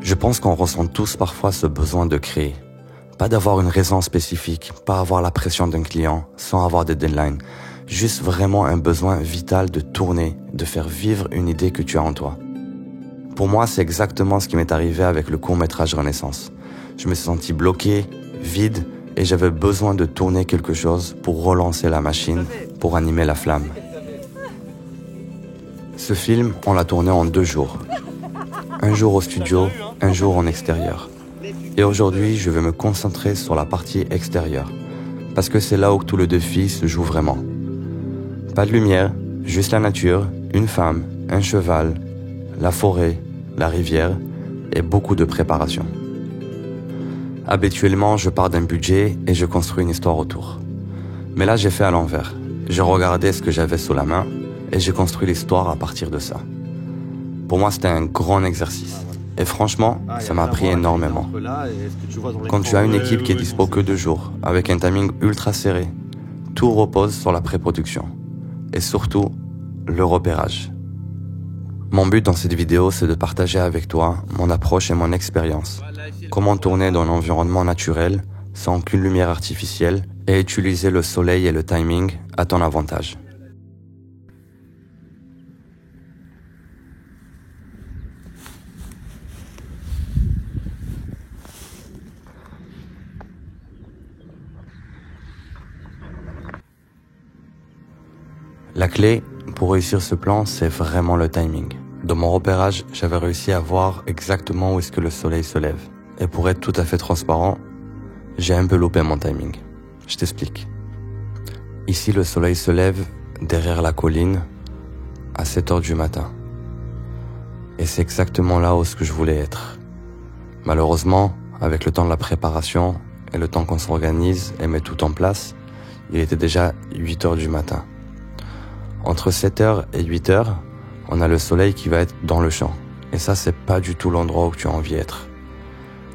Je pense qu'on ressent tous parfois ce besoin de créer. Pas d'avoir une raison spécifique, pas avoir la pression d'un client, sans avoir des deadlines. Juste vraiment un besoin vital de tourner, de faire vivre une idée que tu as en toi. Pour moi, c'est exactement ce qui m'est arrivé avec le court-métrage Renaissance. Je me suis senti bloqué, vide, et j'avais besoin de tourner quelque chose pour relancer la machine, pour animer la flamme. Ce film, on l'a tourné en 2 jours. Un jour au studio, un jour en extérieur. Et aujourd'hui, je vais me concentrer sur la partie extérieure, parce que c'est là où tout le défi se joue vraiment. Pas de lumière, juste la nature, une femme, un cheval, la forêt, la rivière et beaucoup de préparation. Habituellement, je pars d'un budget et je construis une histoire autour. Mais là, j'ai fait à l'envers. J'ai regardé ce que j'avais sous la main et j'ai construit l'histoire à partir de ça. Pour moi, c'était un grand exercice. Et franchement, ça m'a appris énormément. Quand tu as une équipe qui est dispo que 2 jours, avec un timing ultra serré, tout repose sur la pré-production. Et surtout, le repérage. Mon but dans cette vidéo, c'est de partager avec toi mon approche et mon expérience. Comment tourner dans un environnement naturel, sans aucune lumière artificielle, et utiliser le soleil et le timing à ton avantage. La clé pour réussir ce plan, c'est vraiment le timing. Dans mon repérage, j'avais réussi à voir exactement où est-ce que le soleil se lève. Et pour être tout à fait transparent, j'ai un peu loupé mon timing. Je t'explique. Ici, le soleil se lève derrière la colline à 7h du matin. Et c'est exactement là où ce que je voulais être. Malheureusement, avec le temps de la préparation et le temps qu'on s'organise et met tout en place, il était déjà 8h du matin. Entre 7h et 8h, on a le soleil qui va être dans le champ. Et ça, c'est pas du tout l'endroit où tu as envie d'être.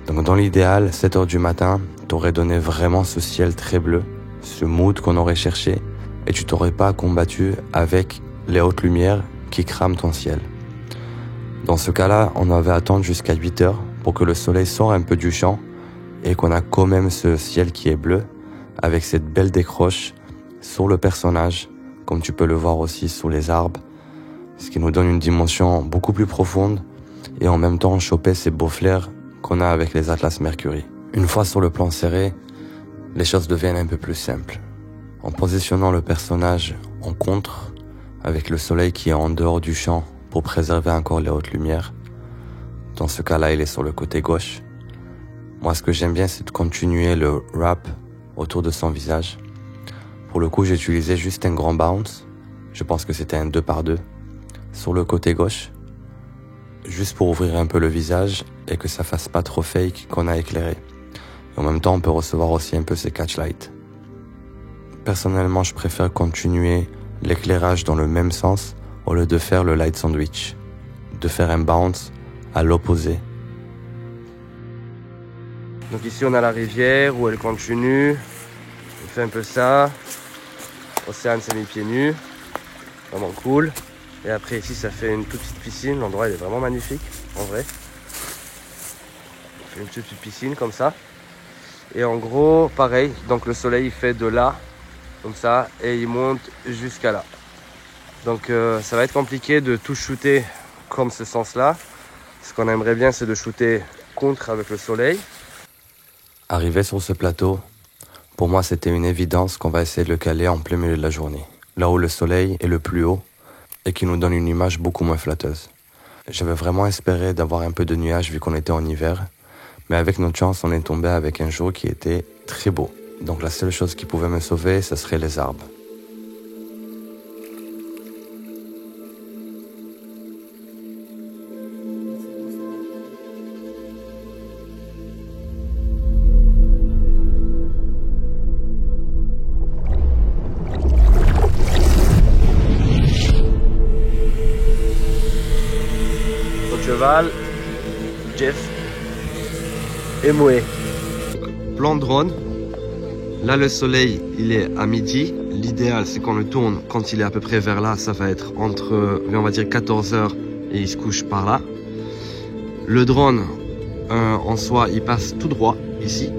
Donc dans l'idéal, 7h du matin, t'aurais donné vraiment ce ciel très bleu, ce mood qu'on aurait cherché, et tu t'aurais pas combattu avec les hautes lumières qui crament ton ciel. Dans ce cas-là, on avait attendre jusqu'à 8h pour que le soleil sorte un peu du champ et qu'on a quand même ce ciel qui est bleu, avec cette belle décroche sur le personnage, comme tu peux le voir aussi sous les arbres, ce qui nous donne une dimension beaucoup plus profonde et en même temps choper ces beaux flares qu'on a avec les Atlas Mercury. Une fois sur le plan serré, les choses deviennent un peu plus simples. En positionnant le personnage en contre, avec le soleil qui est en dehors du champ pour préserver encore les hautes lumières, dans ce cas-là, il est sur le côté gauche. Moi, ce que j'aime bien, c'est de continuer le wrap autour de son visage. Pour le coup, j'ai utilisé juste un grand bounce. Je pense que c'était un 2x2 sur le côté gauche, juste pour ouvrir un peu le visage et que ça fasse pas trop fake qu'on a éclairé. Et en même temps, on peut recevoir aussi un peu ces catch lights. Personnellement, je préfère continuer l'éclairage dans le même sens au lieu de faire le light sandwich, de faire un bounce à l'opposé. Donc ici, on a la rivière où elle continue. On fait un peu ça. Océane s'est mis pieds nus. Vraiment cool. Et après ici, ça fait une toute petite piscine. L'endroit, il est vraiment magnifique, en vrai. On fait une toute petite piscine comme ça. Et en gros, pareil. Donc le soleil, il fait de là, comme ça, et il monte jusqu'à là. Donc ça va être compliqué de tout shooter comme ce sens-là. Ce qu'on aimerait bien, c'est de shooter contre avec le soleil. Arrivé sur ce plateau, pour moi, c'était une évidence qu'on va essayer de le caler en plein milieu de la journée, là où le soleil est le plus haut et qui nous donne une image beaucoup moins flatteuse. J'avais vraiment espéré d'avoir un peu de nuages vu qu'on était en hiver, mais avec notre chance, on est tombé avec un jour qui était très beau. Donc la seule chose qui pouvait me sauver, ce serait les arbres. Cheval, Jeff et Moé. Plan drone. Là, le soleil, il est à midi l'idéal c'est qu'on le tourne quand il est à peu près vers là, ça va être entre, on va dire 14h et il se couche par là. Le drone, en soi, il passe tout droit ici.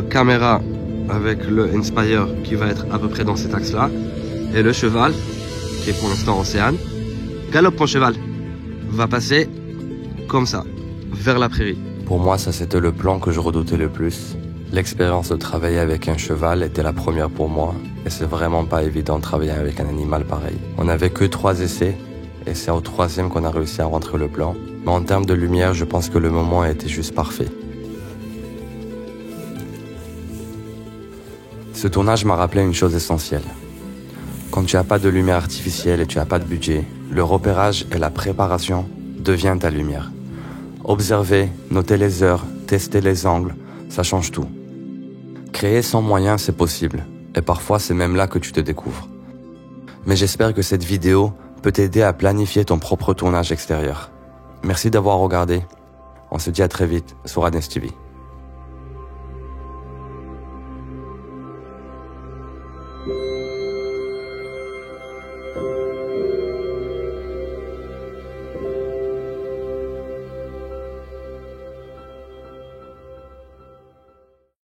Caméra avec le Inspire qui va être à peu près dans cet axe-là. Et le cheval, qui est pour l'instant Océane, galope mon cheval, va passer comme ça, vers la prairie. Pour moi, ça c'était le plan que je redoutais le plus. L'expérience de travailler avec un cheval était la première pour moi, et c'est vraiment pas évident de travailler avec un animal pareil. On n'avait que 3 essais, et c'est au 3e qu'on a réussi à rentrer le plan. Mais en termes de lumière, je pense que le moment a été juste parfait. Ce tournage m'a rappelé une chose essentielle. Quand tu n'as pas de lumière artificielle et tu n'as pas de budget, le repérage et la préparation deviennent ta lumière. Observer, noter les heures, tester les angles, ça change tout. Créer sans moyens, c'est possible. Et parfois, c'est même là que tu te découvres. Mais j'espère que cette vidéo peut t'aider à planifier ton propre tournage extérieur. Merci d'avoir regardé. On se dit à très vite sur Adnes TV.